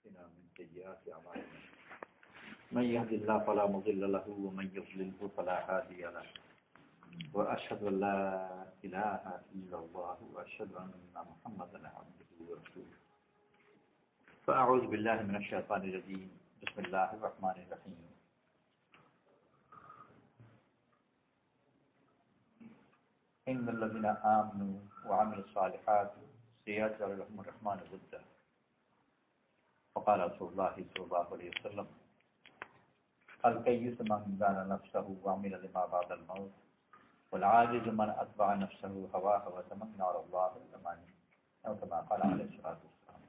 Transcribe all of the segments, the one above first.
وأنقذنا من سيئات أعمالنا من يهد الله فلا مضل له ومن يضلله فلا هادي له وأشهد أن لا إله إلا الله وأشهد أن محمدا عبده ورسوله فأعوذ بالله من الشيطان الرجيم بسم الله الرحمن الرحيم إن الذين آمنوا وعملوا الصالحات سيجعل لهم الرحمن ودا وقال رسول الله صلى الله عليه وسلم الكيس من دان نفسه وعمل لما بعد الموت والعاجز من أتبع نفسه هواه وتمنى على الله الأماني أو كما قال عليه الصلاة والسلام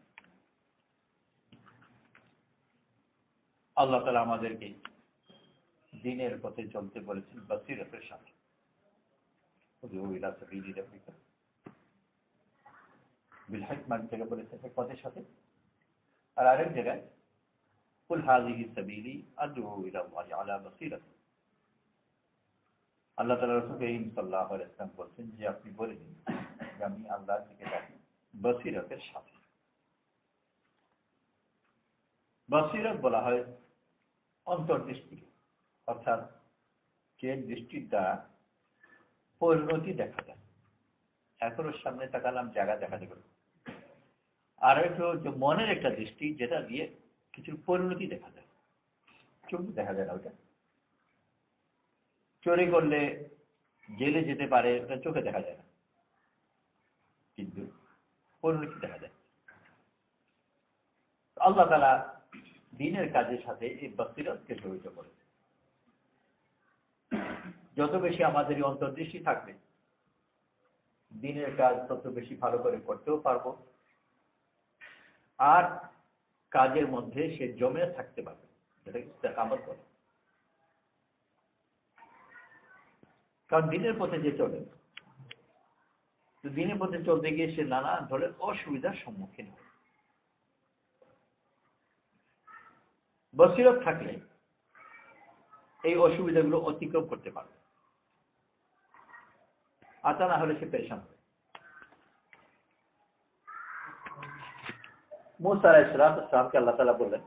আল্লাহ তাআলা আমাদেরকে দ্বীনের পথে চলতে বলেছেন বসিরতের সাথে بالحكمة থেকে বলেছেন হিকমতের সাথে আর আরেক জায়গায় কুল হাযিহি সাবিলি আদউ ইলা আল্লাহি আলা বসিরাত আল্লাহ তাআলা রাসূল করিম সাল্লাল্লাহু আলাইহি ওয়াসাল্লাম বলেছেন যে আপনি বলে দিন যে আমি আল্লাহর দিকে ডাকি বসিরতের সাথে। বসিরত বলা হয় অন্তর্দৃষ্টি, অর্থাৎ যে দৃষ্টির দ্বারা পরিণতি দেখা যায়। এখন ওর সামনে তাকালাম জায়গা দেখা যাবে, আর একটু যে মনের একটা দৃষ্টি যেটা দিয়ে কিছু পরিণতি দেখা যায়। চোখ দেখা যায় না, ওটা চুরি করলে জেলে যেতে পারে, ওটা চোখে দেখা যায় না, কিন্তু পরিণতি দেখা যায়। আল্লাহ তাআলা দ্বীনের কাজের সাথে এই বসিরতকে জড়িত করেছে। যত বেশি আমাদের অন্তর্দৃষ্টি থাকবে দ্বীনের কাজ তত বেশি ভালো করে করতেও পারবো, আর কাজের মধ্যে সে জমে থাকতে পারবে, যেটা ইস্তেকামত বলে। কারণ দ্বীনের পথে যে চলে, দ্বীনের পথে চলতে গিয়ে সে নানা ধরনের অসুবিধার সম্মুখীন হয়। বসিরত থাকলে এই অসুবিধাগুলো অতিক্রম করতে পারবে, আর তা না হলে সে পেরেশান হবে। মূসা আলাইহিস সালামকে আল্লাহ তাআলা বললেন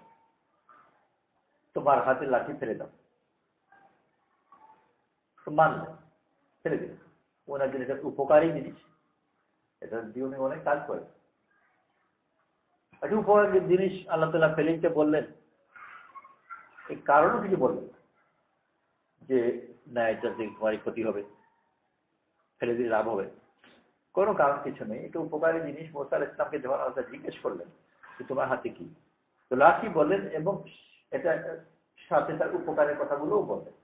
তোমার হাতে লাঠি ফেলে দাও, তো মানলেন, ফেলে দিলেন। ওনার জন্য এটা উপকারী জিনিস, এটা দিয়ে উনি অনেক কাজ করেন। একটা উপকারী জিনিস আল্লাহ তাআলা ফেলে দিতে বললেন, এই কারণও কিছু বললেন যে না এটা দিয়ে তোমার ক্ষতি হবে, ফেলে দিয়ে লাভ হবে, কোনো কারণ কিছু নেই। এটা উপকারী জিনিস। মূসা আলাইহিস সালামকে যখন আল্লাহ জিজ্ঞেস করলেন যে তোমার হাতে কি, তো লাঠি বললেন এবং এটা সাথে তার উপকারের কথাগুলোও বললেন।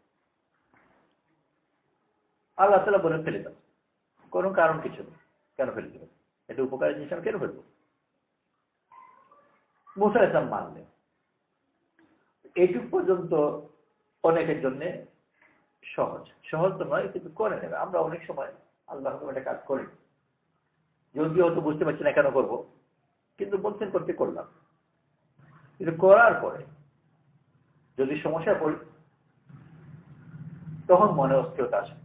আল্লাহ তাআলা বলে ফেলে দাও, কোনো কারণ কিছু নেই, কেন ফেলে দেবেন, এটা উপকারী জিনিস আমি কেন ফেলবো। মূসা আলাইহিস সালাম মানলেন। এইটুক পর্যন্ত অনেকের জন্য সহজ তো নয়, কিন্তু করে নেবে। আমরা অনেক সময় আল্লাহ একটা কাজ করি, যদিও হয়তো বুঝতে পারছি না কেন করবো, কিন্তু বলছেন করতে করলাম। কিন্তু করার পরে যদি সমস্যা পড়ি তখন মনে অস্থিরতা আসে।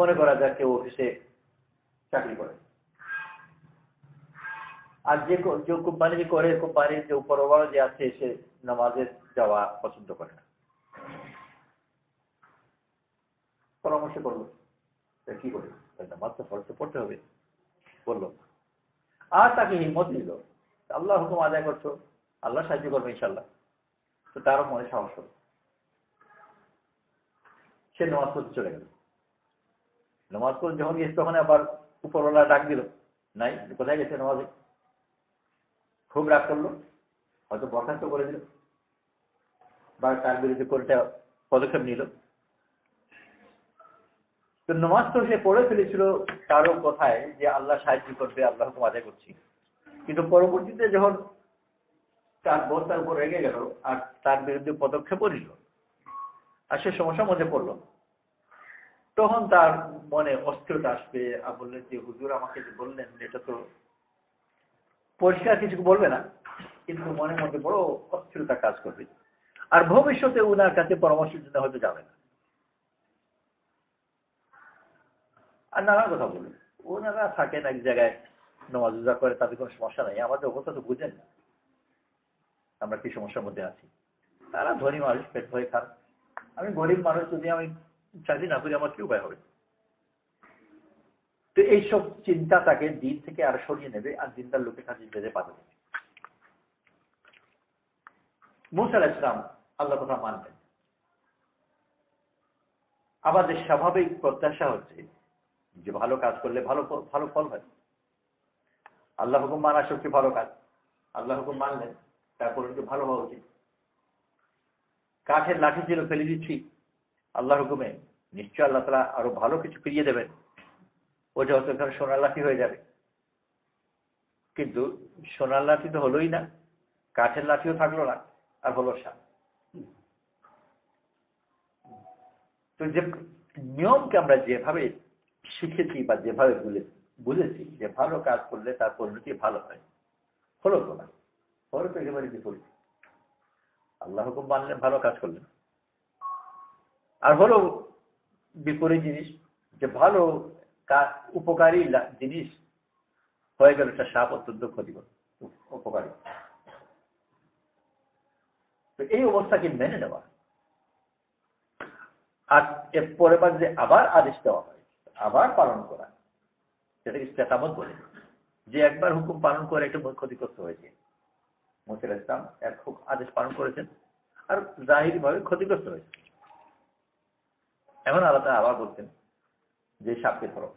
মনে করা যায় কেউ অফিসে চাকরি করে, আর যে কোম্পানি যে করে, কোম্পানির যে উপরওয়ালা যে আছে সে নামাজে যাওয়া পছন্দ করে না। পরামর্শ করলো কি করে, নামাজ তো ফরজ পড়তে হবে বললো, আর তাকে হিম্মত দিল আল্লাহ হুকুম আদায় করছো, আল্লাহ সাহায্য করবে ইনশাল্লাহ। তো তারও মনে সাহস হল, সে নামাজ পড়তে চলে গেল। নামাজ পড়ে যখন গেছে তখন আবার উপরওয়ালা ডাক দিল, নাই কোথায় গেছে নামাজে। খুব রাগ করলো, হয়তো বরখাস্ত করে দিল বা তার বিরুদ্ধে কোনটা পদক্ষেপ নিল। তো নামাজ তো সে পড়ে ফেলেছিল কারো কথায় যে আল্লাহ সাহায্য করবে, আল্লাহ হুকুম আদায় করছি, কিন্তু পরবর্তীতে যখন তার বোধ তার উপর রেগে গেল আর তার বিরুদ্ধে পদক্ষেপও নিল আর সে সমস্যার মধ্যে পড়লো, তখন তার মনে অস্থিরতা আসবে। আর বললেন যে হুজুর আমাকে যে বললেন এটা তো পরিষ্কার কিছু বলবে না, কিন্তু মনের মধ্যে বড় অস্থিরতা কাজ করবে, আর ভবিষ্যতে ওনার কাছে পরামর্শের জন্য হয়তো যাবে না। আর নানা কথা বলবে, ওনারা থাকেন এক জায়গায় নামাজ রোজা করে, তাদের কোনো সমস্যা নাই। আমাদের অবস্থা তো বুঝেন না আমরা কি সমস্যার মধ্যে আছি। তারা ধনী মানুষ, পেট ভরে খান। আমি গরিব মানুষ, যদি আমি চাকরি না করি আমার কি উপায় হবে? তো এইসব চিন্তা তাকে দিন থেকে আর সরিয়ে নেবে, আর দিনটার লোকের কাছে যেতে পারবে। মুসা আলাইহিস সালাম আল্লাহ কথা মানবেন। আমাদের স্বাভাবিক প্রত্যাশা হচ্ছে যে ভালো কাজ করলে ভালো ভালো ফল হয়। আল্লাহ হুকুম মানা সবচেয়ে ভালো কাজ। আল্লাহ হুকুম মানলেন, তারপর একটু ভালো হওয়া উচিত। কাঠের লাঠি ছিল, ফেলে দিচ্ছি, আল্লাহর হুকুমে নিশ্চয় আল্লাহ তাআলা আরো ভালো কিছু ফিরিয়ে দেবেন, ওটা হয়তো এখানে সোনার লাঠি হয়ে যাবে। কিন্তু সোনার লাঠি তো হলোই না, কাঠের লাঠিও থাকলো না, আর হলো সাপ। তো যে নিয়মকে আমরা যেভাবে শিখেছি বা যেভাবে বুঝেছি যে ভালো কাজ করলে তার পরিণতি ভালো হয়, হলো তো না, হলো তো একেবারে বিপরীত। আল্লাহ হুকুম মানলেন, ভালো কাজ করলেন, আর হলো বিপরীত জিনিস, যে ভালো উপকারী জিনিস হয়ে গেল একটা সাপ, অত্যন্ত ক্ষতিকর উপকারী। তো এই অবস্থাকে মেনে নেওয়া, আর এর পরে যে আবার আদেশ দেওয়া হয়, আবার পালন করা, সেটাকে ইস্তেকামত বলে। যে একবার হুকুম পালন করে একটু ক্ষতিগ্রস্ত হয়েছে, মুসা আলাইহিস সালাম এক আদেশ পালন করেছেন আর জাহিরি ভাবে ক্ষতিগ্রস্ত হয়েছে। এখন আল্লাহ তাআলা আবার বলছেন যে সাপকে ধরো।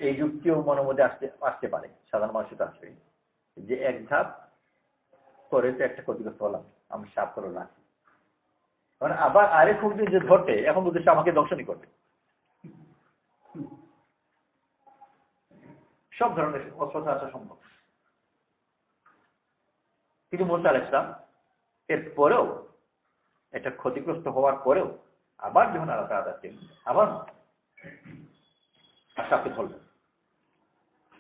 এই যুক্তিও মনের মধ্যে আসতে পারে, সাধারণ মানুষের তো আসবে যে এক ধাপ করে তো একটা ক্ষতিগ্রস্ত হলাম, আমি সাপ করে রাখি, কারণ আবার আরেক হুকুম যে ধরতে, এখন উদ্দেশ্য আমাকে দর্শনই করবে। সব ধরনের অস্ত্র আসা সম্ভব। কিন্তু মুসা আলাইহিস সালাম এর পরেও, এটা ক্ষতিগ্রস্ত হওয়ার পরেও আবার যখন আল্লাহ তাআলা আবার সাপকে ধরলেন,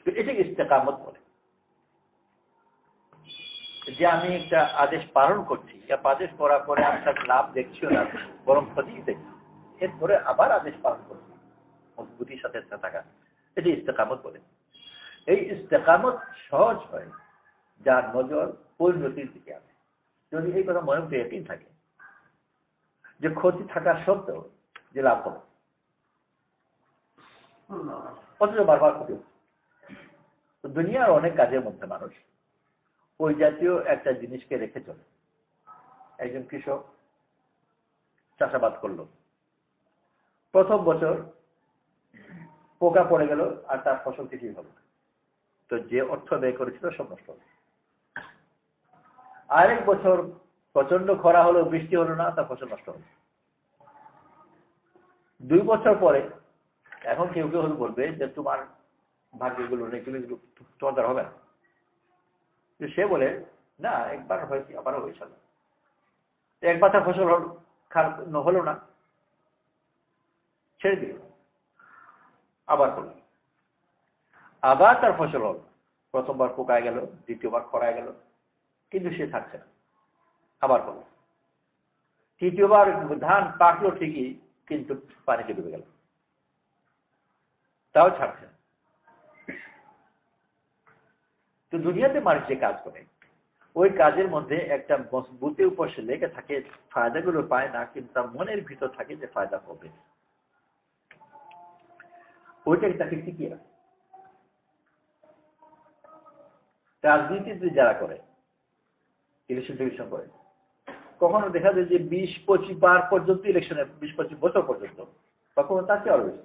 তো এটাকে ইস্তেকামত বলে। যে আমি একটা আদেশ পালন করছি, আদেশ করার পরে আমি তার লাভ দেখছিও না, বরং ক্ষতি দেখছি, এরপরে আবার আদেশ পালন করছি মজবুতির সাথে থাকা, এটি ইস্তেকামত বলে। এই ইস্তেকামত সহজ হয় যার নজর পরিণতির দিকে আসে। যদি এই কথা মনে মধ্যে একই থাকে যে ক্ষতি থাকা সত্ত্বেও যে লাভ হবে, অথচ বারবার ক্ষতি হচ্ছে। তো দুনিয়ার অনেক কাজের মধ্যে মানুষ ওই জাতীয় একটা জিনিসকে রেখে চলে। একজন কৃষক চাষাবাদ করলো, প্রথম বছর পোকা পড়ে গেল আর তার ফসল কিছুই হলো না, তো যে অর্থ ব্যয় করেছিল সব নষ্ট হলো। আরেক বছর প্রচন্ড খরা হলো, বৃষ্টি হলো না, তার ফসল নষ্ট হলো। 2 বছর পরে এখন কেউ কেউ বলবে যে তোমার ভাগ্যগুলো নেই, তোমার দ্বারা হবে না। সে বলে না, একবার হয়েছে, আবারও হয়েছিল, একবার তার ফসল খারাপ হলো না, ছেড়ে দিল, আবার হলো, আবার তার ফসল হল। প্রথমবার পোকায় গেল, দ্বিতীয়বার খরায় গেল, কিন্তু সে থাকছে না, আবার হলো। তৃতীয়বার ধান পাকলো ঠিকই, কিন্তু পানিতে ডুবে গেল, তাও ছাড়ছে না। তো দুনিয়াতে মানুষ যে কাজ করে, ওই কাজের মধ্যে একটা মজবুতের উপর সে লেগে থাকে, ফায়দাগুলো পায় না, কিন্তু তার মনের ভিতর থাকে যে ফায়দা হবে, ওইটাই তাকে টিকিয়ে রাখে। রাজনীতি যারা করে, ইলেকশন টিলেকশন করে, কখনো দেখা যায় যে 20-25 বার পর্যন্ত ইলেকশনে, 20-25 বছর পর্যন্ত, কখনো তার চেয়ে আরো বেশি,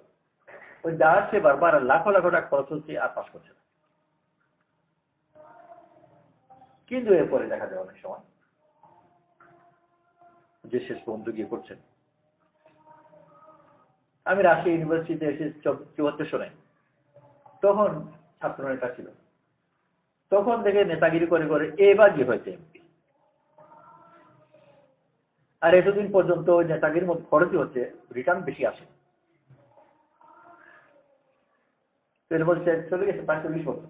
ওই দাঁড়াচ্ছে বারবার, লাখো লাখো টাকা খরচ হচ্ছে, আর পাস করছে না। কিন্তু এরপরে দেখা যায় অনেক সময় যে শেষ পর্যন্ত গিয়ে করছেন। আমি রাজশাহী ইউনিভার্সিটিতে এসে 74 সনে, তখন ছাত্র নেতা ছিল, তখন থেকে নেতাগিরি করে করে এবার কি হয়েছে এমপি। আর এতদিন পর্যন্ত ওই নেতাগিরির মধ্যে খরচই হচ্ছে, রিটার্ন বেশি আসে। বলছে চলে গেছে 40 বছর,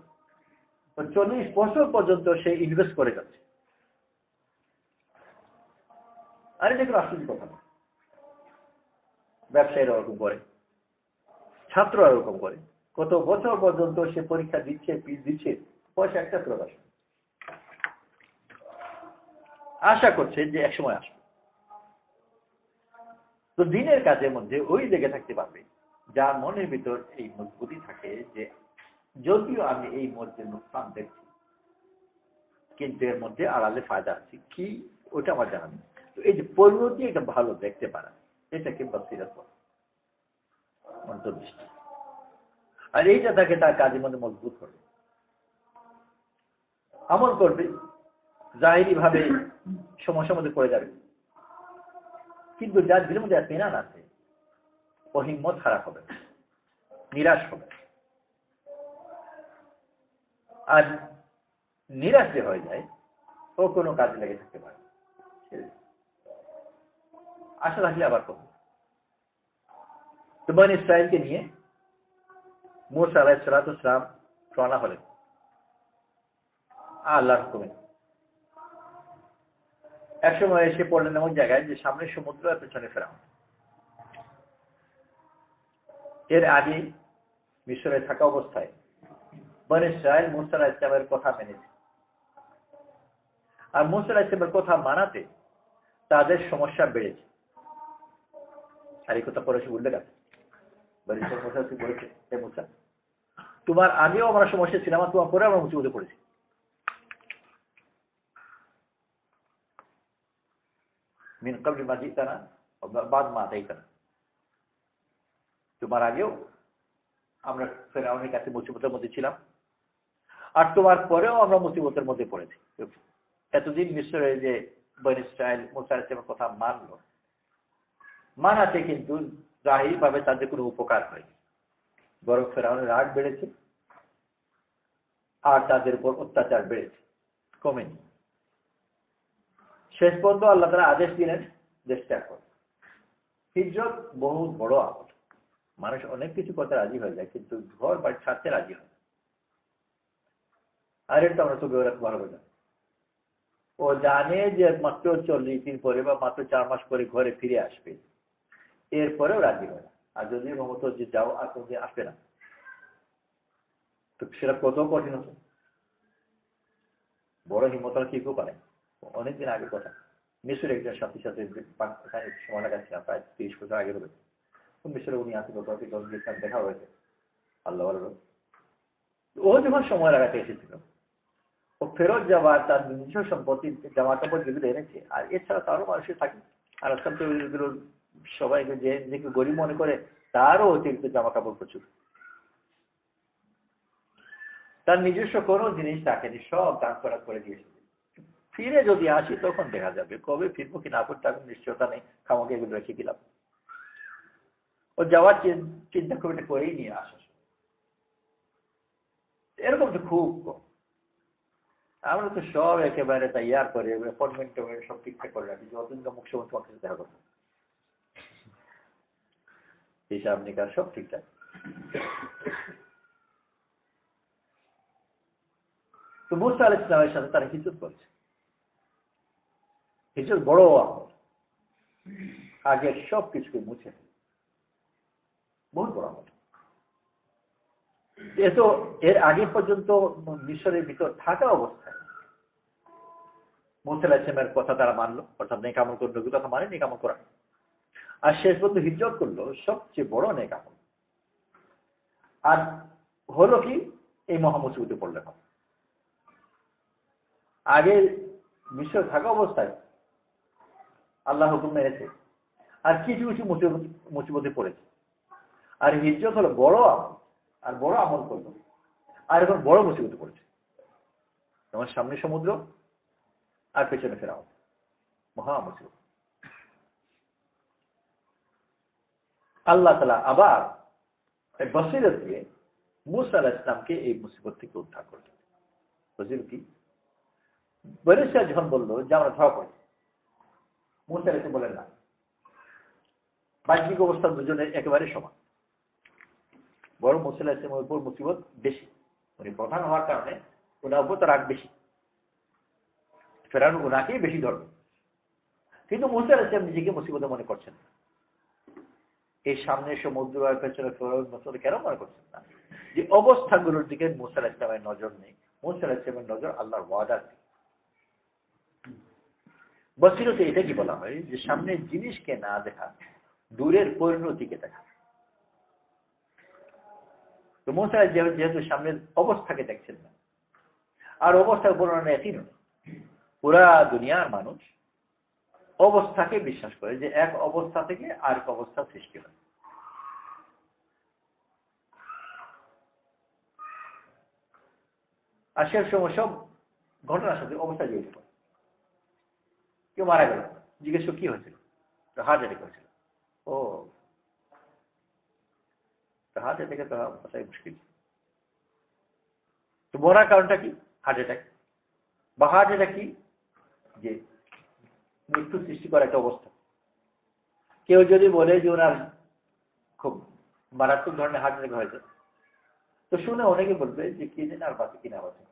40 বছর পর্যন্ত সে ইনভেস্ট করে যাচ্ছে। আর এটা কোনো আশ্চর্য কথা না। ব্যবসায়ীরা ওরকম করে, ছাত্ররা ওরকম করে, কত বছর পর্যন্ত সে পরীক্ষা দিচ্ছে, ফিস দিচ্ছে, পয়সা একটা ফেরত আসে। আশা করছে যে একসময় আসবে। তো দিনের কাজের মধ্যে ওই লেগে থাকতে পারবে যার মনের ভিতর এই মজবুতি থাকে যে যদিও আমি এই মধ্যে নুকসান দেখছি কিন্তু এর মধ্যে আড়ালে ফায়দা আছে কি ওটা আমার জানা নেই। তো এই যে পরিণতি এটা ভালো দেখতে পারা, এটাকে বাসিরাত বলে, অন্তর্দৃষ্টি। আর এইটা তাকে তার কাজের মধ্যে মজবুত করবে, আমল করবে, জাহিরি ভাবে সমস্যার মধ্যে পড়ে যাবে, কিন্তু যার দিলের মধ্যে এতমিনান আছে ও হিম্মত খারাপ হবে, নিরাশ হবে। আর নিরাশ যে হয়ে যায় ও কোনো কাজে লেগে থাকতে পারে, আশা রাখলে আবার করবে। তো বনী ইসরাইলকে নিয়ে মূসা আলাইহিস সালাম রওনা হলেন আল্লাহর হুকুমে। একসময় এসে পড়লেন এমন জায়গায় যে সামনে সমুদ্র আর পেছনে ফেরাউন। এর আগে মিশরে থাকা অবস্থায় বনী ইসরাইল মূসা আলাইহিস সালামের কথা মেনেছে, আর মূসা আলাইহিস সালামের কথা মানাতে তাদের সমস্যা বেড়েছে। আর এই কথা পরে সে উল্লেখ আছে, বনী ইসরাইল মূসাকে বলেছে, হে মূসা, তোমার আগেও আমরা সমস্যা ছিলাম, তোমার পরে আমরা মুসিবতে পড়েছি। মিন ক্বাবলি মা জিতানা বাদ মা আতাইতানা, তোমার আগেও আমরা ফেরাউনের কাছে মুসিবতের মধ্যে ছিলাম, আর তোমার পরেও আমরা মুসিবতের মধ্যে পড়েছি। এতদিন মিশরে যে বনী ইসরাইল মূসা আলাইহিস সালামের কথা মানলো, মানাতে কিন্তু জাহিরি ভাবে তাদের কোনো উপকার হয়নি, বরং ফেরাউনের রাগ বেড়েছে আর তাদের উপর অত্যাচার বেড়েছে, কমেনি। শেষ পর্যন্ত আল্লাহ তাআলা আদেশ দিলেন দেশ ত্যাগ করতে। হিজরত বহু বড় আমল, মানুষ অনেক কিছু করতে রাজি হয়ে যায় কিন্তু ঘর বাড়ি ছাড়তে রাজি হয় না। আর এটা আমরা তো ভালো না, ও জানে যে মাত্র 40 দিন পরে বা মাত্র 4 মাস পরে ঘরে ফিরে আসবে, এরপরেও রাজি হয় না। আর যদি মমত যে যাও আর কোনদিন আসবে না, তো সেটা কত কঠিন হতো। বড় হিম্মত কি কেউ পারে। অনেকদিন আগে কথা, মিশরে একজন সাথে সাথে সময় লাগাচ্ছিলাম, প্রায় 30 বছর আগে হবে। মিশরে উনি আসে দেখা হয়েছে, আল্লাহ ও যখন সময় লাগাতে এসেছিল ও ফেরত যাওয়ার তার নিজস্ব সম্পত্তি জামা কাপড় যেগুলো এনেছে, আর এছাড়া তারও মানুষের থাকে। আর আজকাল তো এগুলো সবাইকে যে নিজেকে গরিব মনে করে, তারও অতিরিক্ত জামা কাপড় প্রচুর। তার নিজস্ব কোনো জিনিস রাখেনি, সব দান করা করে দিয়েছে। ফিরে যদি আসি তখন দেখা যাবে, কবে ফিরবো কি না ফিরবো তার নিশ্চয়তা নেই, খামাকে এগুলো রেখে দিলাম। ও যাওয়ার চিন্তা খুব একটা করেই নিয়ে আসা, এরকম তো খুব কম। আমরা তো সব একেবারে তৈয়ার করে অ্যাপয়েন্টমেন্ট সব ঠিকঠাক করে রাখি, যতদিন মুখ্যমন্ত্রী তোমার কাছে দেখা করবো, হিসাব নিকাশ সব ঠিকঠাক। তো মূসা আলাইহিস সালামের সাথে তারা হিজরত করছে। হিজরত বড় আমল, আগের সব কিছুকে মুছে বহুত বড় আমল। এতো এর আগে পর্যন্ত মিশরের ভিতর থাকা অবস্থায় মূসা আলাইহিস সালামের কথা তারা মানলো, অর্থাৎ নেক আমল করলো, কথা মানে নেক আমল করা। আর শেষ পর্যন্ত হিজরত করলো, সবচেয়ে বড় নেক আমল। আর হলো কি, এই মহামুসিবতে পড়লে হবে। আগে মিশর থাকা অবস্থায় আল্লাহ হুকুম মেনেছে, আর কিছু কিছু মুসিবতে পড়েছে। আর হিজরত হলো বড় আমল, আর বড় আমল করলো, আর এখন বড় মুসিবতে পড়েছে। তোমার সামনে সমুদ্র আর পেছনে ফেরাও, মহা মুসিবত। আল্লাহ তাআলা আবার বসিরত দিয়ে মূসা আলাইহিস সালামকে এই মুসিবত থেকে উদ্ধার করলেন। বসিরত কি? বনী ইসরাইল যখন বললো যে আমরা ধরা পড়ি, মূসা আলাইহিস বলেন না, বাহ্যিক অবস্থা দুজনের একেবারে সমান, বরং মূসা আলাইহিস সালামের উপর মুসিবত বেশি। উনি প্রধান হওয়ার কারণে ওনার উপর তার রাগ বেশি, ফেরাউন ওনাকেই বেশি ধরবে। কিন্তু মূসা আলাইহিস সালাম নিজেকে মুসিবতে মনে করছেন, এই সামনে সমুদ্র আর পেছনে ফেরাউন কেন মনে করছেন না? যে অবস্থাগুলোর দিকে মুসা আলাইহিস সালামের নজর নেই, মুসা আলাইহিস সালামের নজর আল্লাহর ওয়াদার দিকে। বসিরতে এটা কি বলা হয়, যে সামনের জিনিসকে না দেখা, দূরের পরিণতিকে দেখা। তো মুসা যেহেতু সামনের অবস্থাকে দেখছেন না, আর অবস্থার বর্ণনা একই নয়, পুরা দুনিয়ার মানুষ অবস্থাকে বিশ্বাস করে যে এক অবস্থা থেকে আরেক অবস্থা সৃষ্টি হয়। আর সে সময় সব ঘটনার সাথে অবস্থা জড়িত। কেউ মারা গেল, জিজ্ঞেস কি হয়েছিল, হার্ট অ্যাটাক হয়েছিল। ও হার্ট অ্যাটাকে তো বাঁচাই মুশকিল। তো মরার কারণটা কি? Heart attack. বা হার্ট অ্যাটাক কি? যে মৃত্যু সৃষ্টি করা একটা অবস্থা। কেউ যদি বলে যে ওনার খুব মারাত্মক ধরনের হার্ট অ্যাটাক হয়েছে, তো শুনে অনেকে বলবে যে কি জানে আর বাকি কিনা বাঁচে।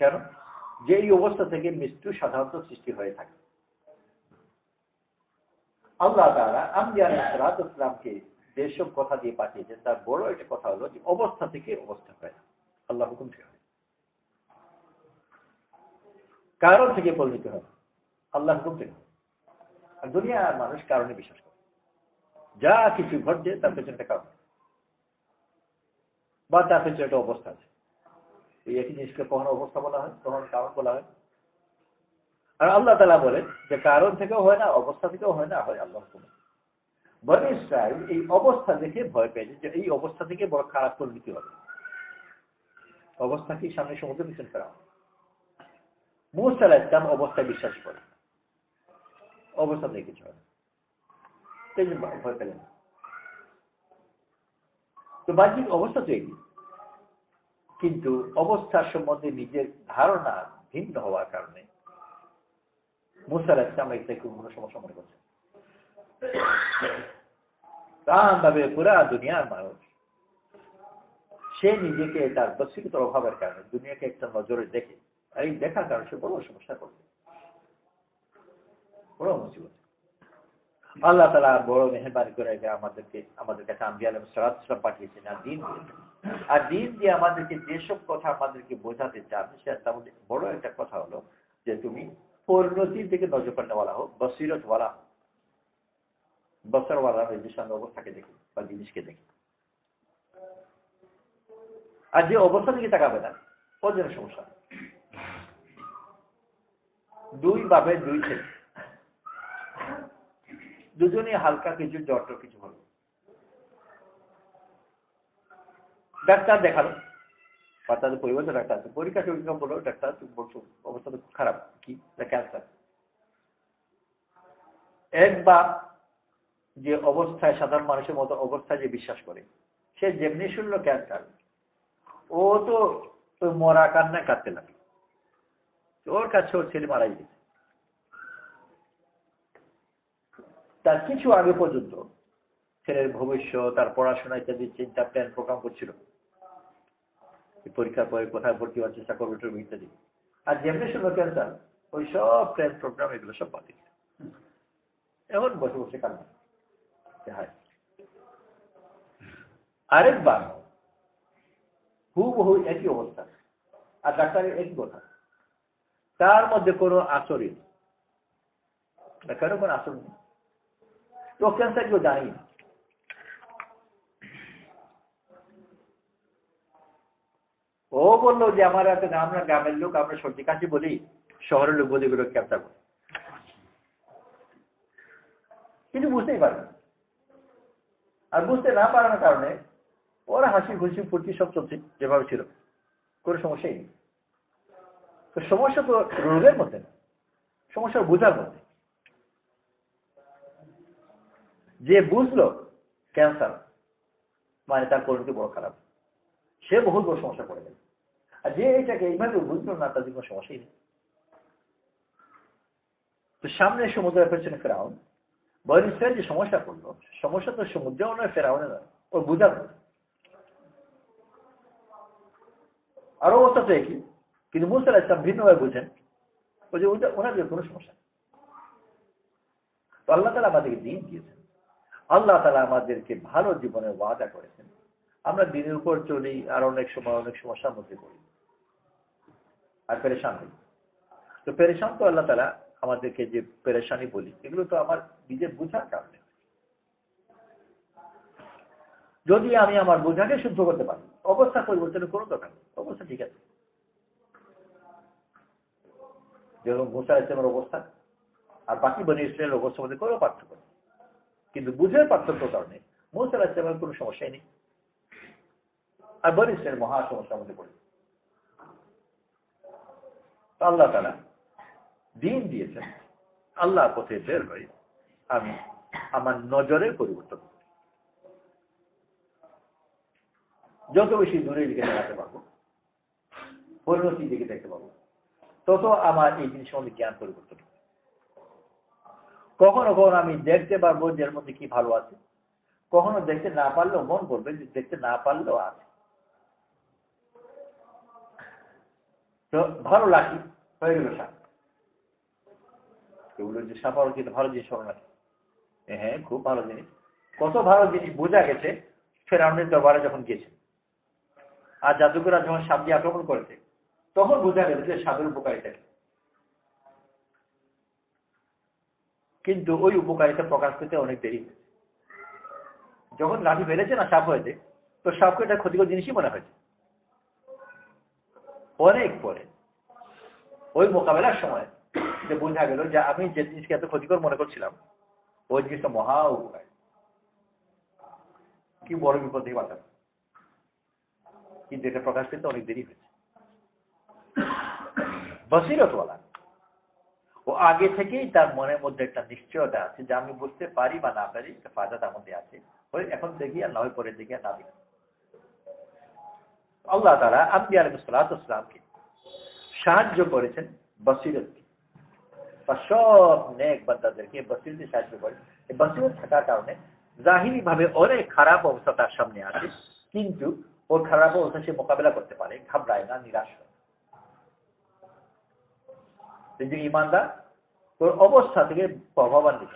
কেন? যে এই অবস্থা থেকে মৃত্যু সাধারণত সৃষ্টি হয়ে থাকে। আল্লাহ তাআলা আম্বিয়া আলাইহিস সালামকে যেসব কথা দিয়ে পাঠিয়েছেন তার বড় একটা কথা হলো যে অবস্থা থেকে অবস্থা হয়, আল্লাহ হুকুম থেকে হয়। কারণ থেকে পরিণত হয়, আল্লাহ হুকুম থেকে। আর দুনিয়ার মানুষ কারণে বিশ্বাস করে, যা কিছু ঘটছে তার পেছনে একটা কারণ বা তার পেছনে একটা অবস্থা আছে। এই একই জিনিসকে কখনো অবস্থা বলা হয়, কখনো কারণ বলা হয়। আর আল্লাহ তাআলা বলেন যে কারণ থেকেও হয় না, অবস্থা থেকেও হয় না, হয় আল্লাহ হুকুম। বনী ইসরাঈল এই অবস্থা দেখে ভয় পেয়েছে যে এই অবস্থা থেকে বড় খারাপ পরিণতি হবে। অবস্থা কি? সামনে সমুদ্র পিছনে ফেরা। মুসা আলাইহিস সালাম অবস্থায় বিশ্বাস করে, অবস্থা থেকে কিছু হয় না, সেই জন্য ভয় পেলেন। তো বাহ্যিক অবস্থা তো এগিয়ে, কিন্তু অবস্থার সম্বন্ধে নিজের ধারণা ভিন্ন হওয়ার কারণে মুসা আলাইহিস সালাম এটাকে কোনো সমস্যা মনে করছেন। ভাবে পুরা দুনিয়ার মানুষ সে নিজেকে তার বস্তুগত অভাবের কারণে দুনিয়াকে একটা নজরে দেখে, আর এই দেখার কারণে সে বড় সমস্যা করবে, বড় মুসিবত। আল্লাহ তাআলা বড় মেহেরবানি করে আমাদের কাছে আম্বিয়া আলাইহিস সালাম পাঠিয়েছেন আর দিন দিয়েছেন। আর দিন দিয়ে আমাদেরকে যেসব কথা আমাদেরকে বোঝাতে চান, সেটা মধ্যে বড় একটা কথা হলো যে তুমি পরিণতির দিকে নজর করনেওয়ালা হোক, বসিরত ওয়ালা, বসর ওয়ালা যে সামনে অবস্থাকে দেখি বা জিনিসকে দেখি। আর যে অবস্থা দিকে তাকাবে না, ওর জন্য সমস্যা। দুই বাবে দুই ছেলে, দুজনই হালকা কিছু জ্বর কিছু হলো, ডাক্তার দেখালো, বা তাদের পরিবর্তন ডাক্তার আছে, পরীক্ষা টরীক্ষা বলো, ডাক্তার বলছো অবস্থা তো খুব খারাপ, কি ক্যান্সার। একবার যে অবস্থায় সাধারণ মানুষের মতো অবস্থায় যে বিশ্বাস করে, সে যেমনি শুনলো ক্যান্সার, ও তো মরা কান্নায় কাঁদতে লাগে। ওর কাছে ওর ছেলে মারাই গেছে। তার কিছু আগে পর্যন্ত ছেলের ভবিষ্যৎ, তার পড়াশোনা ইত্যাদি চিন্তা প্ল্যান প্রোগ্রাম করছিল, পরীক্ষার পরে কোথায় ভর্তি হওয়ার চেষ্টা করবে ইত্যাদি। আর যেমনি শুনলো ক্যান্সার, ওই সব প্ল্যান প্রোগ্রাম এগুলো সব বাতিল। এখন বসে বসে কান্না। আরেকবার হুবহু একই অবস্থা, আর ডাক্তারের একই কথা, তার মধ্যে কোনো আচরণ, কেন কোনো আচরণ নেই। তো ক্যান্সার কেউ জানি না। ও বললো যে আমার একটা আমরা গ্রামের লোক, আমরা সর্দি কাশি বলি, শহরের লোক বলি এগুলো ক্যান্সার বলে। কিন্তু বুঝতেই পারে না। আর বুঝতে না পারানোর কারণে ওরা হাসি খুশি ফুর্তি সব চলছে যেভাবে ছিল, কোনো সমস্যাই নেই। তো সমস্যা তো রোগের মধ্যে না, সমস্যা বোঝার মধ্যে। যে বুঝলো ক্যান্সার মানে তার পরিণতি বড় খারাপ, সে বহুত বড় সমস্যা পড়ে গেল। আর যে এটাকে এইভাবে বুঝলো না, তাদের কোনো সমস্যাই নেই। তো সামনে সমুদ্রের পেছনে ফেরাউন, বনী ইসরাঈল যে সমস্যা করলো, সমস্যা তো সমুদ্রেও নয়, ফেরাউনে নয়, ওর বুঝার মধ্যে। আরো অবস্থা তো একই, কিন্তু মুসা আলাইহিস সালাম ভিন্নভাবে বুঝেন, ওই যে ওনার কোনো সমস্যা। তো আল্লাহ তাআলা আমাদেরকে দিন দিয়েছেন, আল্লাহ তাআলা আমাদেরকে ভালো জীবনের ওয়াদা করেছেন। আমরা দিনের উপর চলি আর অনেক সময় অনেক সমস্যার মধ্যে পড়ি আর পেরেশান হই। তো পেরেশান তো আল্লাহ তাআলা আমাদেরকে যে পেরেশানি বলি এগুলো তো আমার নিজের বোঝার কারণে। যদি আমি আমার বোঝাকে শুদ্ধ করতে পারি অবস্থা পরিবর্তনের কোনো দরকার নেই, অবস্থা ঠিক আছে। যেরকম মুসা ইসলামের অবস্থা আর বাকি বনী ইসরায়েলের অবস্থার মধ্যে কোনো পার্থক্য নেই, কিন্তু বুঝের পার্থক্যের কারণে মুসা ইসলামের কোনো সমস্যাই নেই আর বনী ইসরায়েল মহা সমস্যার মধ্যে পড়ে। আল্লাহ তাআলা দিন দিয়েছেন, আল্লাহ পথে বের হয়ে আমি আমার নজরের পরিবর্তন করি। যত বেশি দূরের দিকে দেখাতে পারবো, পরিণতির দিকে দেখতে পাবো, তত আমার এই জিনিসের মধ্যে জ্ঞান পরিবর্তন হবে। কখনো কখনো আমি দেখতে পারবো যে এর মধ্যে কি ভালো আছে, কখনো দেখতে না পারলেও মন করবে যে দেখতে না পারলেও আছে। তো ভালো লাঠি হয়ে গেল সাপ, এগুলো যে সাপ আর কিন্তু ভালো জিনিস হবে না। হ্যাঁ, খুব ভালো জিনিস। কত ভালো জিনিস বোঝা গেছে ফেরাউনের দরবারে যখন গেছে আর জাদুকররা যখন সাপ দিয়ে আক্রমণ করেছে তখন বোঝা গেল যে সাপের উপকারিতা। কিন্তু ওই উপকারিতা প্রকাশ পেতে অনেক দেরি হয়েছে। যখন লাঠি ফেলেছে না সাপ হয়েছে, তো সাপকে এটা ক্ষতিকর জিনিসই মনে হয়েছে। অনেক পরে ওই মোকাবেলার সময় যে বোঝা গেল যে আমি যে জিনিসকে এত ক্ষতিকর মনে করছিলাম ওই জিনিসটা মহা উপকারী। কি বড় বিপদ থেকে বাঁচাবে, কিন্তু এটা প্রকাশ পেতে অনেক দেরি হয়েছে। বসিরতওয়ালা ও আগে থেকেই তার মনের মধ্যে একটা নিশ্চয়তা আছে যে আমি বুঝতে পারি বা না পারি একটা ফায়দা তার মধ্যে আছে, ওই এখন দেখি আর নয় পরে দেখি আর না দেখি। আল্লাহ তাআলা আম্বিয়া আলাইহিস সালাতু ওয়াস সালামকে সাহায্য করেছেন বসিরতকে, বা সব নেক বান্দাদেরকে বসিরতে সাহায্য করে। এই বসিরত থাকার কারণে জাহিরি ভাবে অনেক খারাপ অবস্থা তার সামনে আছে, কিন্তু ওর খারাপ অবস্থা সে মোকাবেলা করতে পারে, ঘাবড়ায় না, নিরাশ হয়। যে ইমানদার তোর অবস্থা থেকে প্রভাবান্বিত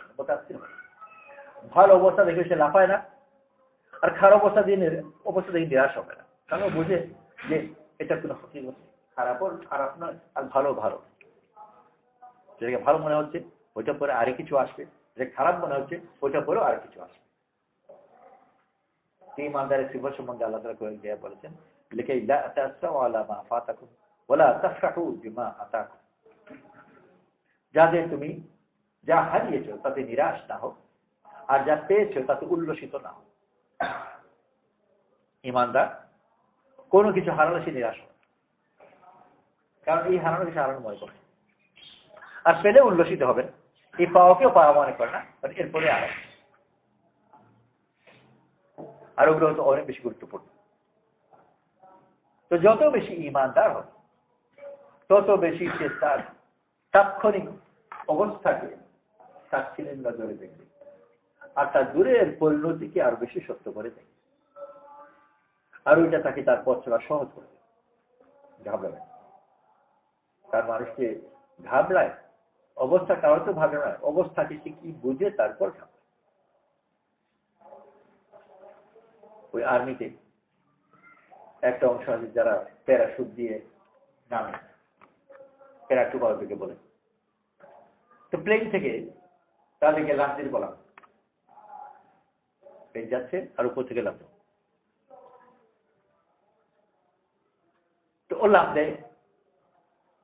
ভালো অবস্থা দেখে সে লাফায় না, আর খারাপ অবস্থা দেখে নিরাশ হবে না, কারণ ও বুঝে যে এটা কোনো হকিকত নেই, খারাপও খারাপ নয় আর ভালো ভালো। যেটাকে ভালো মনে হচ্ছে ওইটা পরে আরে কিছু আসবে, যেটা খারাপ মনে হচ্ছে ওইটা পরেও আর কিছু আসবে। ইমানদারের সিফাত সম্বন্ধে আল্লাহ তাআলা কোরআনে দিয়ে বলেছেন, লিকাই লা তাসরাউ আলা মা ফাতাকুম ওয়ালা তাফরাহু বিমা আতাকুম, যাদের তুমি যা হারিয়েছো তাতে নিরাশ না হোক আর যা পেয়েছো তাতে উল্লসিত না হোক। ইমানদার কোনো কিছু হারালে সে নিরাশ হয়, কারণ এই হারানো কিছু হারানো মনে করে, আর পেলে উল্লসিত হবে। এই পাওয়াকেও পাওয়া মনে করে না, এরপরে আর ওগুলো হয়তো অনেক বেশি গুরুত্বপূর্ণ। তো যত বেশি ইমানদার হবে তত বেশি সে তার তাৎক্ষণিক অবস্থাকে তাচ্ছিলেন নজরে দেখবে আর তার দূরের পরিণতিকে আরো বেশি সত্য করে দেখবে, আর ওইটা তাকে তার পথ চলা সহজ করবে। ঘাবড়াবে তার মানুষকে ঘাবড়ায় অবস্থা কারো তো ভাবে নয়, অবস্থাকে সে কি বুঝে তারপর ঘাবড়ায়। ওই আর্মিতে একটা অংশ আছে যারা প্যারাশুট দিয়ে নামে, প্যারাটুপার থেকে বলে, তো প্লেন থেকে তাদেরকে লাফ দিয়ে বলা, প্লেন যাচ্ছে আর উপর থেকে লাফ, তো ও লাফ দেয়।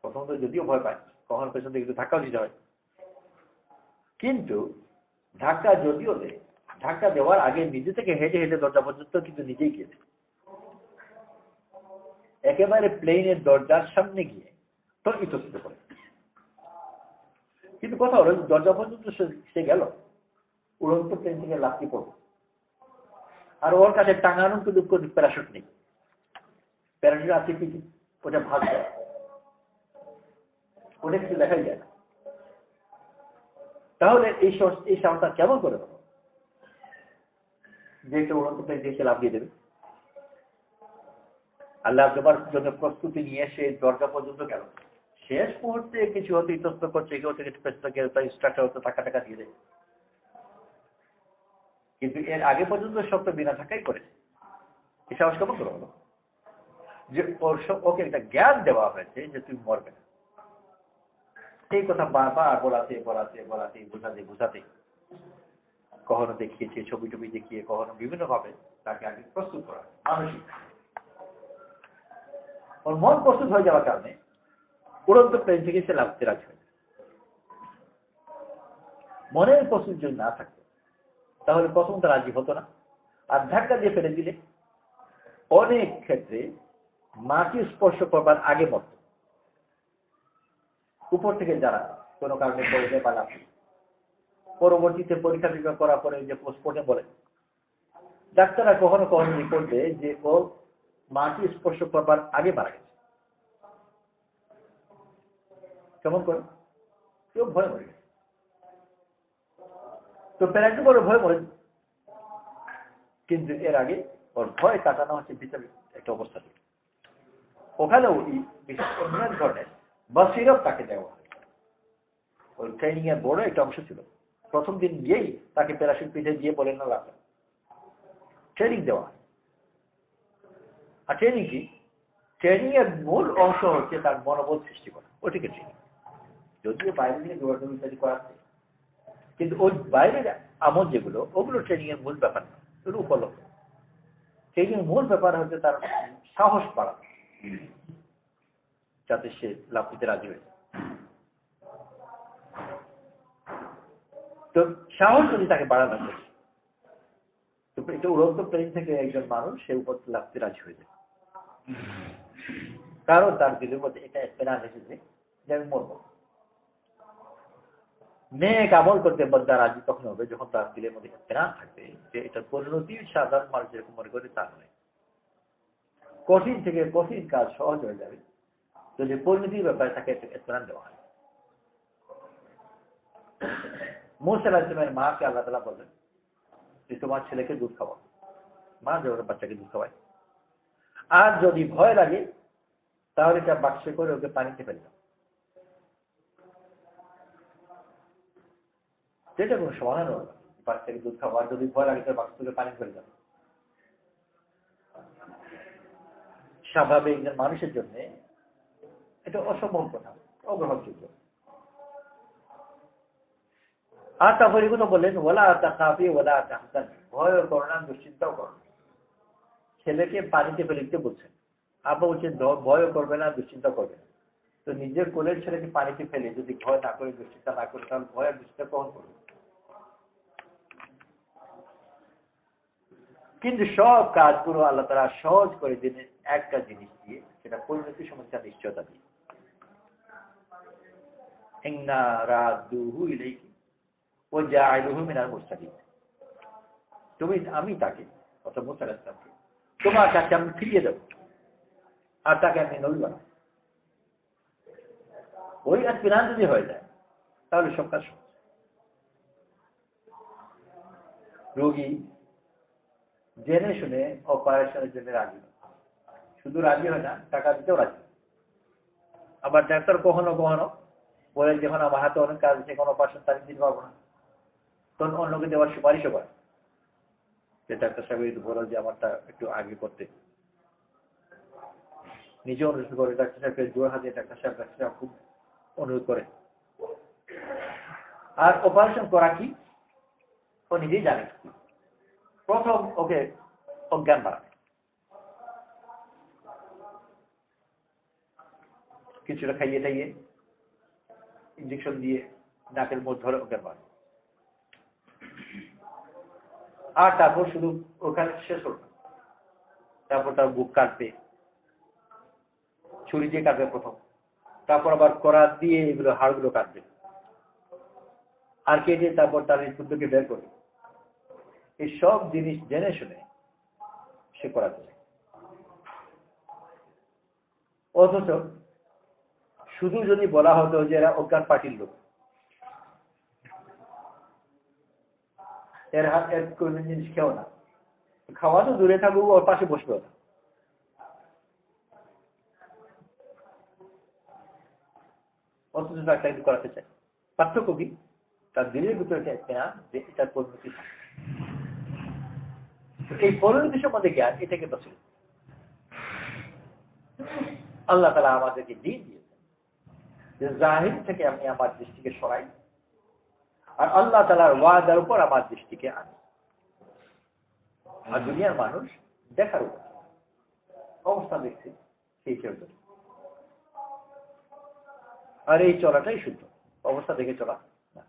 প্রথম তো যদিও ভয় পায়, কখনো পেছন থেকে একটু ধাক্কাও দিতে হয়, কিন্তু ধাক্কা যদিও দেয়, ধাক্কা দেওয়ার আগে নিজে থেকে হেঁটে হেঁটে দরজা পর্যন্ত কিন্তু নিজেই গিয়েছে, একেবারে প্লেনের দরজার সামনে গিয়ে তো ইতস্তত করে। কিন্তু কথা হলো দরজা পর্যন্ত সে গেল, উড়ন্ত প্লেন থেকে লাফি পড়বে, আর ওর কাছে টাঙানো কিন্তু প্যারাশুট নেই, প্যারাশুট আছে পিঠে, ওটা ভাগ যায়, ওটা কিছু দেখাই যায় না। তাহলে এই সাহসটা কেমন করে হলো যে একটা উড়ন্ত প্লেন দিয়ে লাফ দিয়ে দেবে? আল্লাহ দেবার জন্য প্রস্তুতি নিয়ে সে দরজা পর্যন্ত গেল, শেষ মুহূর্তে কিছু হতে ইতস্ত করছে, কেউ থেকে ইনস্ট্রাক্টর হতো টাকা টাকা দিয়ে দেয়, কিন্তু এর আগে পর্যন্ত সব তো বিনা থাকাই করেছে। এই সাহস কেমন করে হলো যে ওকে একটা জ্ঞান দেওয়া হয়েছে যে তুমি মরবে না। এই কথা বারবার বলাতে বলাতে বলাতে বুঝাতে কখনো দেখিয়েছে, ছবি টবি দেখিয়ে, কখনো বিভিন্ন ভাবে তাকে আগে প্রস্তুত করা মানসিক। ওর মন প্রস্তুত হয়ে যাওয়ার কারণে উড়ন্ত প্লেন থেকে সে লাফতে রাজি হয়। মনের প্রস্তুত যদি না থাকতো তাহলে প্রথম তো রাজি হতো না। আর ধাক্কা দিয়ে ফেলে দিলে অনেক ক্ষেত্রে মাটি স্পর্শ করবার আগে মরত। উপর থেকে যারা কোনো কারণে পড়ে বা লাফে, পরবর্তীতে পরীক্ষা নিরীক্ষা করার পরে যে পোস্টমর্টে বলে ডাক্তাররা কখনো কখনো রিপোর্ট দেয় যে ও মাটি স্পর্শ করবার আগে মারা গেছে। কেমন করে? কেউ ভয় মরে গেছে। তো প্যারাটি বড় ভয় মরে, কিন্তু এর আগে ওর ভয় কাটানো হচ্ছে ভিতরে একটা অবস্থা। ওখানেও বিশেষ অন্য ধরনের বসিরত তাকে দেওয়া হয়। ওই ট্রেনিং এর বড় একটা অংশ ছিল। প্রথম দিন গিয়েই তাকে প্যারাশুট পিঠে দিয়ে বলেন না রাখা, ট্রেনিং দেওয়া হয়। আর ট্রেনিং কি? ট্রেনিং এর মূল অংশ হচ্ছে তার মনোবল সৃষ্টি করা। ওটিকে ট্রেনিং, যদিও বাইরে থেকে দৌড়াদৌড়ি ইত্যাদি করাচ্ছে, কিন্তু ওই বাইরের আমল যেগুলো ওগুলো ট্রেনিং এর মূল ব্যাপার না, ওগুলো উপলব্ধ। ট্রেনিং এর মূল ব্যাপার হচ্ছে তার সাহস বাড়ানো, যাতে সে লাফ দিতে রাজি হয়েছে। তো সাহস যদি তাকে বাড়ানো হয়, তো এটা উড়ন্ত প্লেন থেকে একজন মানুষ সে উপর লাফতে রাজি হয়ে যায়, কারণ তার দিলের মধ্যে এটা প্ল্যান এসেছে যে আমি মরব। নেক আমল করতে বন্দা রাজি তখন হবে যখন তার দিলের মধ্যে প্ল্যান থাকবে যে এটার পরিণতি সাধারণ মানুষ যেরকম মনে করে তা নয়। কঠিন থেকে কঠিন কাজ সহজ হয়ে যাবে যদি পরিণতির ব্যাপারে তাকে প্ল্যান দেওয়া হয়। মুসা আলাইহিস সালামের মাকে আল্লাহ তাআলা বললেন যে তোমার ছেলেকে দুধ খাওয়াও। মা যেভাবে বাচ্চাকে দুধ খাওয়ায়, আর যদি ভয় লাগে তাহলে এটা বাক্সে করে ওকে পানিতে ফেলে দাও। যেটা কোনো সমাধান হলো বাচ্চাকে দুধ খাওয়া, আর যদি ভয় লাগে তাহলে বাক্স থেকে পানি ফেলে দাও। স্বাভাবিক একজন মানুষের জন্য এটা অসম্ভব কথা, অগ্রহণযোগ্য। আর তারপরে কথা বললেন ওলা তাকাফি ওলা তাহজান, ভয় করো না, দুশ্চিন্তাও করো না। ছেলেকে পানিতে ফেলে দিতে বলছেন, আব্বা বলছেন ভয় করবে না, দুশ্চিন্তা করবে না। তো নিজের কোলের ছেলেকে পানিতে ফেলে যদি ভয় না করে, দুশ্চিন্তা না করে, তাহলে ভয় আর দুশ্চিন্তা কখন করবে? কিন্তু সব কাজগুলো আল্লাহ তাআলা সহজ করে দিন একটা জিনিস দিয়ে, সেটা পরিণতি সমস্যা নিশ্চয়তা দিয়ে। ইন্না রাদুহু ইলাইহি ওয়া জাআলুহু মিনাল মুরসালিন। আমি তাকে, অর্থাৎ মুসা আলাইহিস সালামকে তোমার কাছে আমি ফিরিয়ে দেব, আর তাকে আমি নবী বানাবো। ওই আত্মীরান যদি হয়ে যায় তাহলে সব কাজ সহজ। রোগী জেনে শুনে অপারেশনের জন্য রাজি, শুধু রাজি হয় না, টাকা দিতেও রাজি। আবার ডাক্তার কখনো কখনো বলে যখন আমার হাতে অনেক কাজ আছে, কোনো অপারেশন তারিখ দিতে পারবো না, তখন অন্যকে দেওয়ার সুপারিশও করে যে ডাক্তার সাহেব বলো যে আমারটা একটু আগে করতে। নিজে অনুরোধ করে ডাক্তার সাহেবকে জোর হাতে, ডাক্তার সাহেব খুব অনুরোধ করে। আর অপারেশন করা কি ও নিজেই জানে। প্রথম ওকে অজ্ঞান বাড়াবে, কিছুটা খাইয়ে টাইয়ে ইঞ্জেকশন দিয়ে নাকের মুখ ধরে অজ্ঞান বাড়াবে। আর তারপর শুধু ওখানে শেষ হল না, তারপর তার বুক কাটবে, ছুরি দিয়ে কাটবে প্রথম, তারপর আবার করাত দিয়ে এগুলো হাড়গুলো কাটবে, আর কেটে তারপর তার হৃদপিণ্ডকে বের করবে। এই সব জিনিস জেনে শুনে সে করাতে চায়। অথচ শুধু যদি বলা হতো যে এরা অজ্ঞান পার্টির লোক, এর হাত এর কোনো জিনিস খেও না, খাওয়া তো দূরে থাকুক, ওর পাশে বসবে না। অথচ ডাক্তার করাতে চায়। পার্থক্য কি? তার দিলের ভিতরে একটা যে এটার পরিণতি। এই পরিণতি সম্বন্ধে জ্ঞান এটাকে বসে আল্লাহ তাআলা আমাদেরকে দিন দিয়েছেন যে জাহির থেকে আমি আমার দৃষ্টিকে সরাই আর আল্লাহ তাআলার ওয়াদার উপর আমার দৃষ্টিকে আনি। আর দুনিয়ার মানুষ দেখার উপর অবস্থা দেখছে সেই চলত, আর এই চলাটাই শুদ্ধ, অবস্থা দেখে চলা না,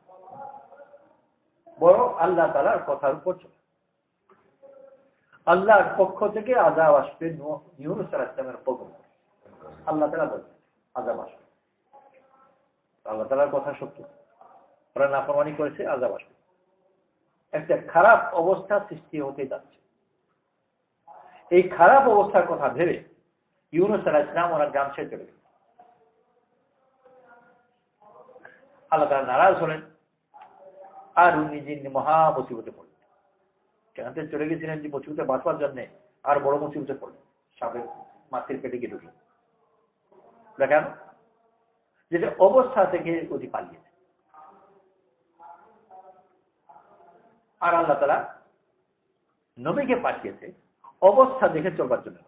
বড় আল্লাহ তাআলার কথার উপর চলা। আল্লাহর পক্ষ থেকে আযাব আসবে ইউনূস আলাইহিস সালামের পক্ষ, আল্লাহ তাআলা বলেন আযাব আসবে, আল্লাহ তাআলার কথা সত্য, ওরা নাফরমানি করেছে, আযাব আসবে। একটা খারাপ অবস্থা সৃষ্টি হতে যাচ্ছে, এই খারাপ অবস্থার কথা ভেবে ইউনূস আলাইহিস সালাম ওনার গ্রাম ছেড়ে চলে গেলেন। আল্লাহ তাআলা নারাজ হলেন আর উনি যে মহা মুসিবতে পড়লেন। সেখান থেকে চলে গেছিলেন যে মুসিবতে বাঁচবার জন্য, আর বড় মুসিবতে পড়লেন, সাপের মাছের পেটে গিয়ে ঢুকলেন। দেখেন যেটা অবস্থা থেকে অতি পালিয়েছে। আর আল্লাহ তাআলা নবীকে পাঠিয়েছে অবস্থা দেখে চলবার জন্য,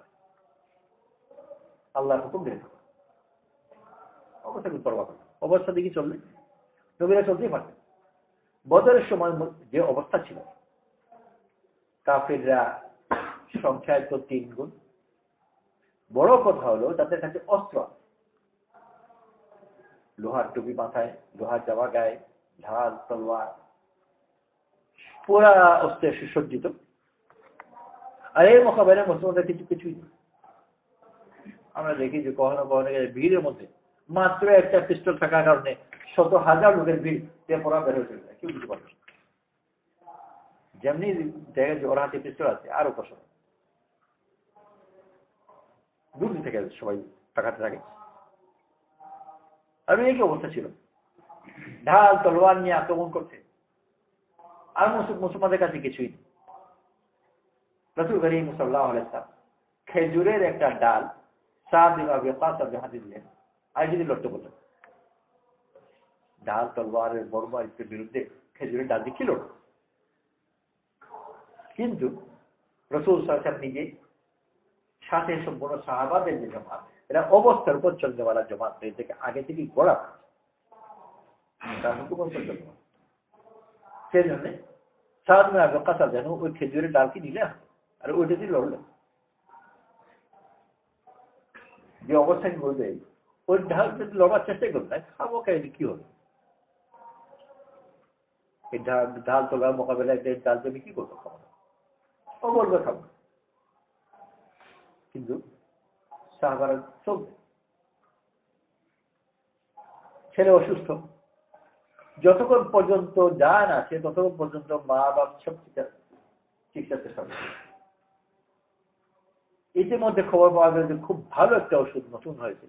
আল্লাহর হুকুম দিলেন অবস্থাকে পরোয়া করবে, অবস্থা দেখে চললে নবীরা চলতেই পারতেন। বদরের সময় যে অবস্থা ছিল, কাফিররা সংখ্যায় তো 3 গুণ, বড় কথা হলো তাদের কাছে অস্ত্র, লোহার টুপি মাথায়, লোহার জামা গায়ে, ঢাল তলোয়ার, পুরা অস্ত্রে সুসজ্জিত। আর এই মোকাবেলায় মুসলমানদের কিছুই নেই। আমরা দেখি যে কখনো কখনো ভিড়ের মধ্যে মাত্র একটা পিস্তল থাকার কারণে শত হাজার লোকের ভিড় পড়া বের হয়ে যায়, কেউ বুঝতে পারবে। যেমনি দেখে যে ওর হাতে পিস্তল আছে আরো কষ্ট, দূর থেকে সবাই তাকাতে থাকে। আর এই কি অবস্থা ছিল, ঢাল তলোয়ার নিয়ে আক্রমণ করছে, আর মুসলমানদের কাছে কিছুই নেই। রাসূল করিম সাল্লাল্লাহু আলাইহি ওয়াসাল্লাম খেজুরের একটা ডাল সাদ বিন আবি ওয়াক্কাস হাতে দিলেন, আর যদি লড়তে বললেন, ঢাল তলোয়ারের বর্বরের বিরুদ্ধে খেজুরের ডাল দিয়ে কি লড়ল? কিন্তু রাসূল সাল্লাল্লাহু আলাইহি ওয়াসাল্লাম নিজে সাথে সম্পূর্ণ সাহাবাদের যে জামাত, এরা অবস্থার উপর চলনেওয়ালা জামাত, এটাকে আগে থেকেই গড়া, তার হুকুম উপর চলবে। সেই জন্য সাদ বিন আবি ওয়াক্কাস যেন ওই খেজুরের ডালকে নিলে আর ওইটা দিয়ে লড়লেন। যে অবস্থায় বলবে ওই ঢাল যদি লড়ার চেষ্টা করবে না, খাবো খাইলে কি হবে? এই ঢাল তোলার মোকাবেলায় ডাল তুমি কি করবো? খাবো না, ও বলবে খাবো। কিন্তু সাহাবারা চলবে। ছেলে অসুস্থ, যতক্ষণ পর্যন্ত জান আছে ততক্ষণ পর্যন্ত মা বাপ সব চিকিৎসা চেষ্টা করবে। ইতিমধ্যে খবর পাওয়া গেল যে খুব ভালো একটা ওষুধ নতুন হয়েছে,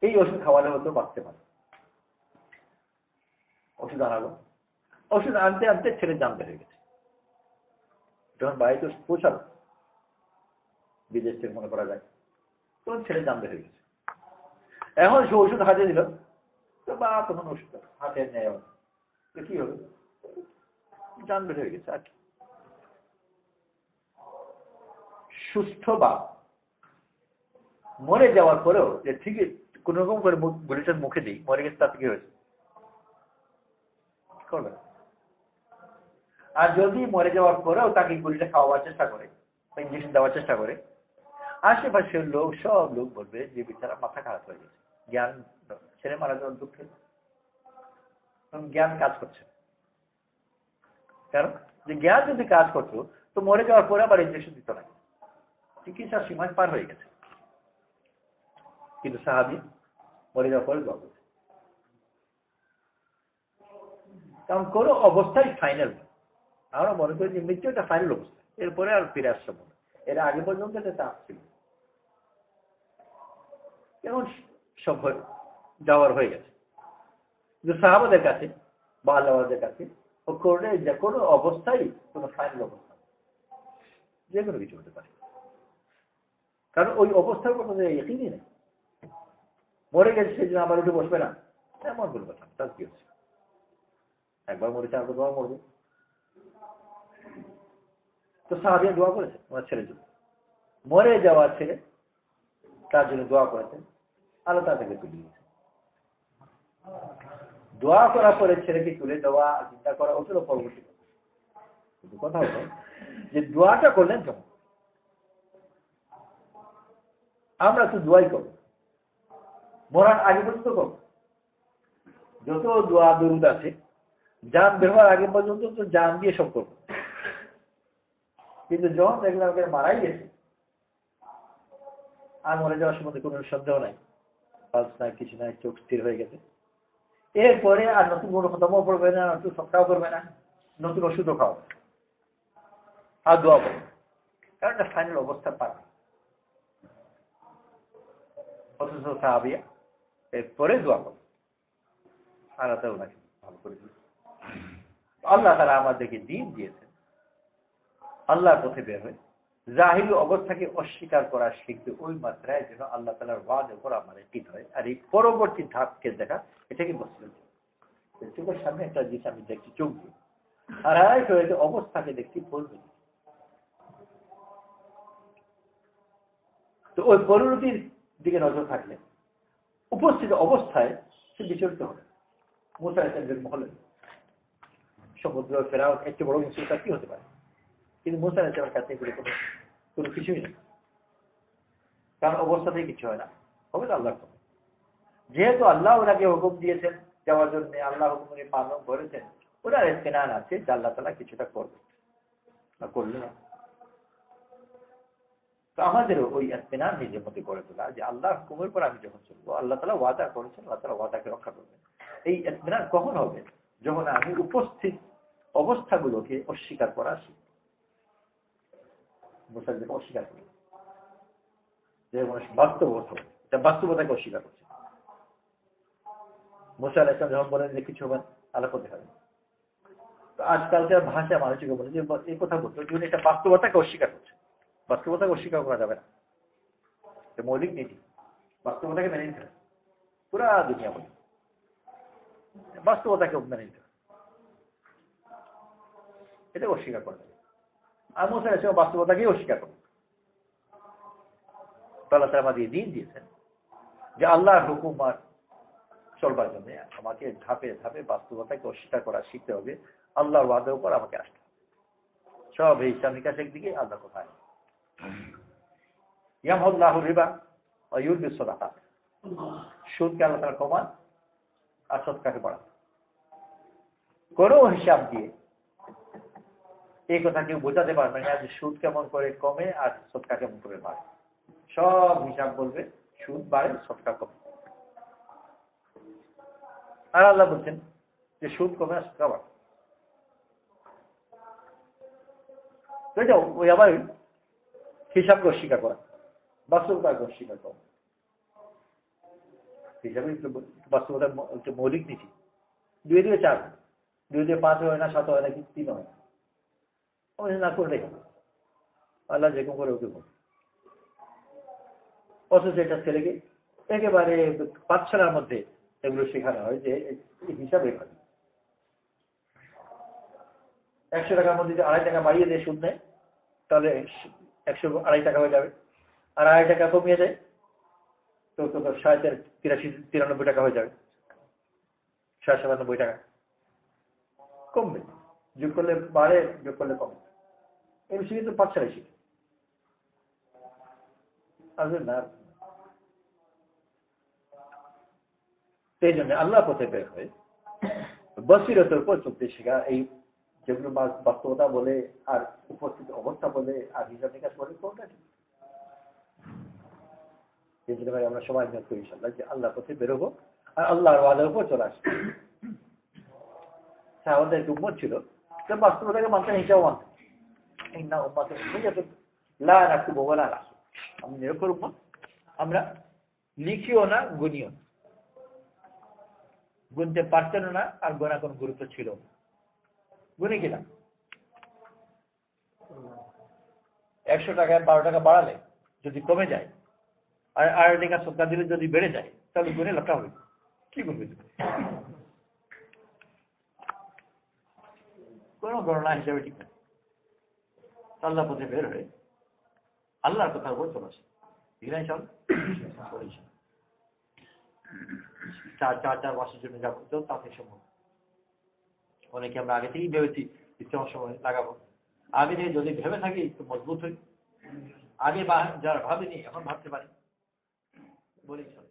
এই ওষুধ খাওয়ালে হয়তো বাঁচতে পারে। ওষুধ আনালো, ওষুধ আনতে আনতে ছেলে জান বেড়ে গেছে। যখন বাড়িতে পৌঁছালো, বিদেশ থেকে মনে করা যায়, তখন ছেলে জান বেড়ে গেছে। এখন সে ওষুধ হাতে দিল, তো বা তখন ওষুধ হাতে নেয়, তো কি হবে? জান বের হয়ে গেছে। আর সুস্থ বাপ মরে যাওয়ার পরেও যে ঠিকই কোন রকম করে গুলিটার মুখে দিই, মরে গেছে, তাতে কি হয়েছে করবে? আর যদি মরে যাওয়ার পরেও তাকে গুলিটা খাওয়াবার চেষ্টা করে, ইঞ্জেকশন দেওয়ার চেষ্টা করে, আশেপাশের লোক সব লোক বলবে যে বেচারা মাথা খারাপ হয়ে গেছে, জ্ঞান, ছেলে মারা যাওয়ার দুঃখে জ্ঞান কাজ করছে। কারণ যে জ্ঞান যদি কাজ করতো তো মরে যাওয়ার পরে আবার ইঞ্জেকশন দিত না, চিকিৎসার সীমায় পার হয়ে গেছে। কিন্তু সাহাবী মরে যাওয়ার পরে দোয়া করছে, কারণ কোনো অবস্থায় ফাইনাল। আমরা মনে করি যে মৃত্যু একটা ফাইনাল অবস্থা, এরপরে আর ফিরে আসছে মনে, এর আগে পর্যন্ত এটা চাপ ছিল, কেমন সব যাওয়ার হয়ে গেছে। কিন্তু সাহাবাদের কাছে বা আল্লাহদের কাছে ও করলে যে কোনো অবস্থায় কোনো ফাইনাল অবস্থা, যে কোনো কিছু হতে পারে। কারণ ওই অবস্থার কোনো ইকিনই নেই, মরে গেছে সেই জন্য আবার উঠে বসবে না, এমন বলবে না। তার কি হচ্ছে, একবার মরেছে আর দুবার মরবে। তো সাহাবীরা দোয়া করেছে ওনার ছেলের জন্য, মরে যাওয়া ছেলে তার জন্য দোয়া করেছেন, আল্লাহ তার থেকে তুলে দিয়েছে। দোয়া করার পরে ছেলেকে তুলে দেওয়া, চিন্তা করা ওটারও পরবর্তী কথা। কিন্তু কথা হলো যে দোয়াটা করলেন কেমন? আমরা তো দোয়াই করবো, মরার আগে পর্যন্ত করবো, যত দোয়া দরুদ আছে জান বের হওয়ার আগে পর্যন্ত তো জান দিয়ে সব করবো। কিন্তু যখন দেখলাম ওকে মারাই গেছে, আর মরে যাওয়ার সম্বন্ধে কোনো সন্দেহ নাই, পালস নাই, কিছু নাই, চোখ স্থির হয়ে গেছে, এরপরে আর নতুন কোনো খতমও পড়বে না, নতুন সপ্তাহ করবে না, নতুন ওষুধও খাওয়াবে আর দোয়া করবে, কারণ একটা ফাইনাল অবস্থা পাবে। অথচ সাহাবিয়া এরপরে দোয়া করবে, আল্লাহ তাআলা ওনাকে ভালো করে দিয়েছে। আল্লাহ তাআলা আমাদেরকে দিন দিয়েছেন, আল্লাহর পথে বের হয়ে জাহিলি অবস্থাকে অস্বীকার করা শিখবে ওই মাত্রায় যেন আল্লাহ তাআলার ওয়াদের উপর আমাদের ঠিক হয়। আর এই পরবর্তী ধাপকে দেখা, এটাকে বসলেন চোখের সামনে একটা জিনিস আমি দেখছি, চোখ দিয়ে আর আরেকটা অবস্থাকে দেখছি পড়বে। তো ওই পরিণতির দিকে নজর থাকলে উপস্থিত অবস্থায় সে বিচলিত হবে। মুসা আলাইহিস মহলে সমুদ্র ফেরাও একটু বড় মুসিবত কি হতে পারে, কিন্তু মুসা আলাইহিস কাছে এগুলো কোনো কিছুই নেই, কারণ অবস্থাতেই কিছু হয় না, হবে তো আল্লাহর হুকুম। যেহেতু আল্লাহ ওনাকে হুকুম দিয়েছেন যাওয়ার জন্য, আল্লাহ হুকুম উনি পালন করেছেন, ওনার ইত্মিনান আছে যে আল্লাহ তাআলা কিছুটা করবে না, করলে না। তো আমাদেরও ওই ইত্মিনান নিজের মধ্যে গড়ে তোলা যে আল্লাহর হুকুমের পর আমি যখন চলবো, আল্লাহ তাআলা ওয়াদা করেছেন, আল্লাহ তাআলা ওয়াদাকে রক্ষা করবেন। এই ইত্মিনান কখন হবে? যখন আমি উপস্থিত অবস্থাগুলোকে অস্বীকার করা শিখব। মুসাকে অস্বীকার করি যে বাস্তবতা, এটা বাস্তবতাকে অস্বীকার করছে। মুসা আলাইহিস সালাম যখন বলেন যে কিছু হবে আল্লাহ করতে হবে, তো আজকালকার ভাষা মানুষকে বলে যে এই কথা বলতো যে এটা বাস্তবতাকে অস্বীকার করছে। বাস্তবতাকে অস্বীকার করা যাবে না, এটা মৌলিক নীতি, বাস্তবতাকে মেনে নিতে হবে। পুরা দুনিয়া বলে বাস্তবতাকে মেনে নিতে হবে, এটা অস্বীকার করা যাবে। আর মুসা আলাইহিস সালাম বাস্তবতাকেই অস্বীকার করবে। আল্লাহ তাআলা আমাদের দিন দিয়েছেন যে আল্লাহর হুকুম আর চলবার জন্য আমাকে ধাপে ধাপে বাস্তবতাকে অস্বীকার করা শিখতে হবে। আল্লাহর ওয়াদার উপর আমাকে আসতে হবে। সব এই ইসলামিক কাছের দিকে আল্লাহ কোথায় ইয়ামহুল্লাহু রিবা ওয়া ইউরবিস সাদাকাত, সুদকে আল্লাহ তাআলা কমান আর সদকাকে বাড়ান। কোনো হিসাব দিয়ে এই কথা কেউ বোঝাতে পারবে না যে সুদ কেমন করে কমে আর সদকা কেমন করে বাড়ে। সব হিসাব বলবে সুদ বাড়ে, সদকা কমে। আর আল্লাহ বলছেন যে সুদ কমে আর সদকা বাড়ে। তো এটা ওই আবার হিসাবকে অস্বীকার করা, বাস্তবতাকে অস্বীকার করা। হিসাবে বাস্তবতার মৌলিক নীতি 2 দিয়ে 4, 2 দিয়ে 5 হয় না, 7 হয় না, কি 3 হয় না, না করলে আল্লাহ যেরকম করে ওকে বল। অথচ এটা ছেলেকে একেবারে পাঠশালার মধ্যে এগুলো শেখানো হয় যে হিসাব এভাবে 100 টাকার মধ্যে যদি 2.5 টাকা বাড়িয়ে দিয়ে সুদ নেয় তাহলে 102.5 টাকা হয়ে যাবে, আর 2.5 টাকা কমিয়ে দেয় তো 93 টাকা হয়ে যাবে, 97 টাকা কমবে। যোগ করলে বাড়ে, যোগ করলে কমে। এই বিষয়ে কিন্তু পাঠশালায় শিখে আসবে না। সেই জন্য আল্লাহ পথে বের হয়ে বসিরতের উপর চলতে শেখা, এই যেগুলো বাস্তবতা বলে আর উপস্থিত অবস্থা বলে আর হিসাব নিকাশ বলে কোনটা ঠিক। এই জন্য ভাই আমরা সবাই নিয়োগ করি ইনশাআল্লাহ যে আল্লাহ পথে বেরোবো আর আল্লাহর ওয়াদার উপর চলে আসবো। আমাদের একটা উম্মত ছিল, বাস্তবতাকে মানতেন, হিসাব মানতেন। আমি নিরক্ষর উম্মত, আমরা লিখিও না, গুনিও না, গুনতে পারতেন না, আর গোনা কোন গুরুত্ব ছিল না। গুনে কিনা 100 টাকায় 12 টাকা বাড়ালে যদি কমে যায় আর 2.5 টাকা সদকা দিলে যদি বেড়ে যায় তাহলে গুনে লাভটা হবে কি করবে? কোন গণনা হিসাবে ঠিক না। আল্লাহ পথে বের হয়ে আল্লাহর কথার উপর চলে আসে। ঠিক না? চল 4 মাসের জন্য যাবো, চল তাতে সম্ভব। অনেকে আমরা আগে থেকেই ভেবেছি ইচ্ছা সময় লাগাবো, আগে থেকে যদি ভেবে থাকি একটু মজবুত হই, আগে যারা ভাবিনি এখন ভাবতে পারি, বলি চল।